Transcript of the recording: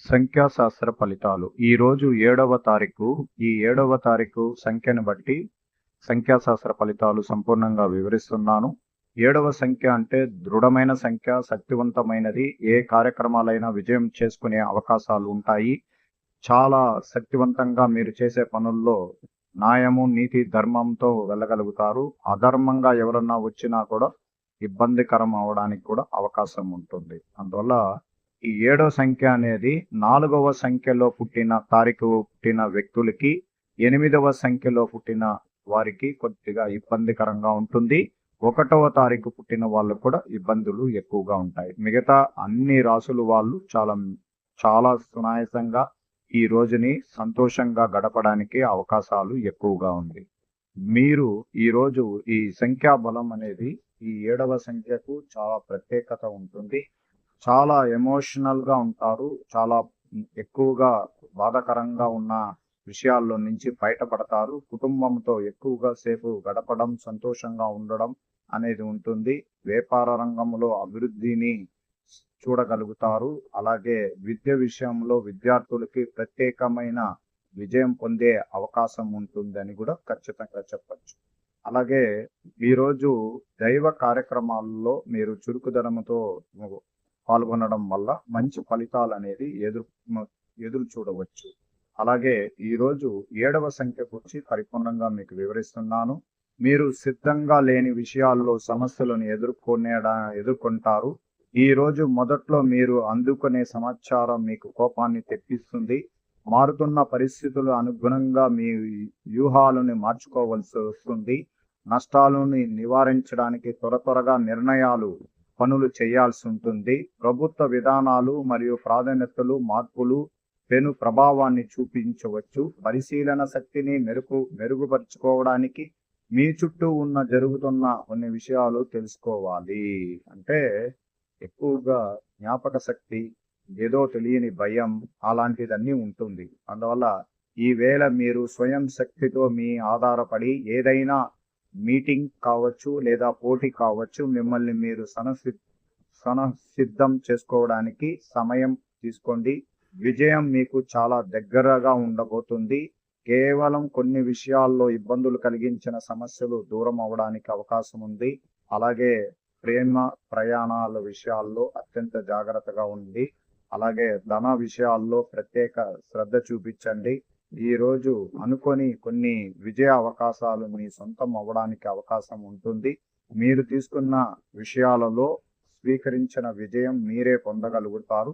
సంఖ్యాశాస్త్ర ఫలితాలు ఈరోజు 7వ తారీఖు. ఈ 7వ తారీఖు సంఖ్యను బట్టి సంఖ్యాశాస్త్ర ఫలితాలు సంపూర్ణంగా వివరిస్తున్నాను. 7వ సంఖ్య అంటే దృఢమైన సంఖ్య, శక్తివంతమైనది. ఏ కార్యక్రమాలైనా విజయం చేసుకునే అవకాశాలు ఉంటాయి. చాలా శక్తివంతంగా మీరు చేసే పనుల్లో న్యాయము, నీతి, ధర్మంతో వెళ్ళగలుగుతారు. అధర్మంగా ఎవరన్నా వచ్చినా కూడా ఇబ్బందికరం అవడానికి కూడా అవకాశం ఉంటుంది. అందువల్ల ఈ 7వ సంఖ్య అనేది 4వ సంఖ్యలో పుట్టిన వ్యక్తులకి 8వ సంఖ్యలో పుట్టిన వారికి కొద్దిగా ఇబ్బందికరంగా ఉంటుంది. 1వ తారీఖు పుట్టిన వాళ్ళకు కూడా ఇబ్బందులు ఎక్కువగా ఉంటాయి. మిగతా అన్ని రాసుల వాళ్ళు చాలా సునాయాసంగా ఈ రోజుని సంతోషంగా గడపడానికి అవకాశాలు ఎక్కువగా ఉంది. మీరు ఈరోజు ఈ సంఖ్యా బలం అనేది ఈ 7వ సంఖ్యకు చాలా ప్రత్యేకత ఉంటుంది. చాలా ఎమోషనల్గా ఉంటారు. చాలా ఎక్కువగా బాధాకరంగా ఉన్న విషయాల్లో నుంచి బయటపడతారు. కుటుంబంతో ఎక్కువగా సేపు గడపడం, సంతోషంగా ఉండడం అనేది ఉంటుంది. వ్యాపార రంగంలో అభివృద్ధిని చూడగలుగుతారు. అలాగే విద్య విషయంలో విద్యార్థులకి ప్రత్యేకమైన విజయం పొందే అవకాశం ఉంటుందని కూడా ఖచ్చితంగా చెప్పచ్చు. అలాగే ఈరోజు దైవ కార్యక్రమాల్లో మీరు చురుకుదనంతో పాల్గొనడం వల్ల మంచి ఫలితాలు అనేది ఎదురు చూడవచ్చు. అలాగే ఈరోజు 7వ సంఖ్య గురించి పరిపూర్ణంగా మీకు వివరిస్తున్నాను. మీరు సిద్ధంగా లేని విషయాల్లో సమస్యలను ఎదుర్కొంటారు. ఈ రోజు మొదట్లో మీరు అందుకునే సమాచారం మీకు కోపాన్ని తెప్పిస్తుంది. మారుతున్న పరిస్థితులు అనుగుణంగా మీ వ్యూహాలను మార్చుకోవాల్సి వస్తుంది. నష్టాలను నివారించడానికి త్వరగా పనులు చేయాల్సి ఉంటుంది. ప్రభుత్వ విధానాలు మరియు ప్రాధాన్యతలు మార్పులు పెను ప్రభావాన్ని చూపించవచ్చు. పరిశీలన శక్తిని మెరుగుపరుచుకోవడానికి మీ చుట్టూ జరుగుతున్న కొన్ని విషయాలు తెలుసుకోవాలి. అంటే ఎక్కువగా జ్ఞాపక శక్తి, ఏదో తెలియని భయం అలాంటిదన్నీ ఉంటుంది. అందువల్ల ఈవేళ మీరు స్వయం శక్తితో మీ ఆధారపడి ఏదైనా మీటింగ్ కావచ్చు లేదా పోటీ కావచ్చు, మిమ్మల్ని మీరు సిద్ధం చేసుకోవడానికి సమయం తీసుకోండి. విజయం మీకు చాలా దగ్గరగా ఉండబోతుంది. కేవలం కొన్ని విషయాల్లో ఇబ్బందులు కలిగించిన సమస్యలు దూరం అవడానికి అవకాశం ఉంది. అలాగే ప్రేమ ప్రయాణాల విషయాల్లో అత్యంత జాగ్రత్తగా ఉంది. అలాగే ధన విషయాల్లో ప్రత్యేక శ్రద్ధ చూపించండి. ఈ రోజు అనుకొని కొన్ని విజయ అవకాశాలు మీ సొంతం అవ్వడానికి అవకాశం ఉంటుంది. మీరు తీసుకున్న విషయాలలో స్వీకరించిన విజయం మీరే పొందగలుగుతారు.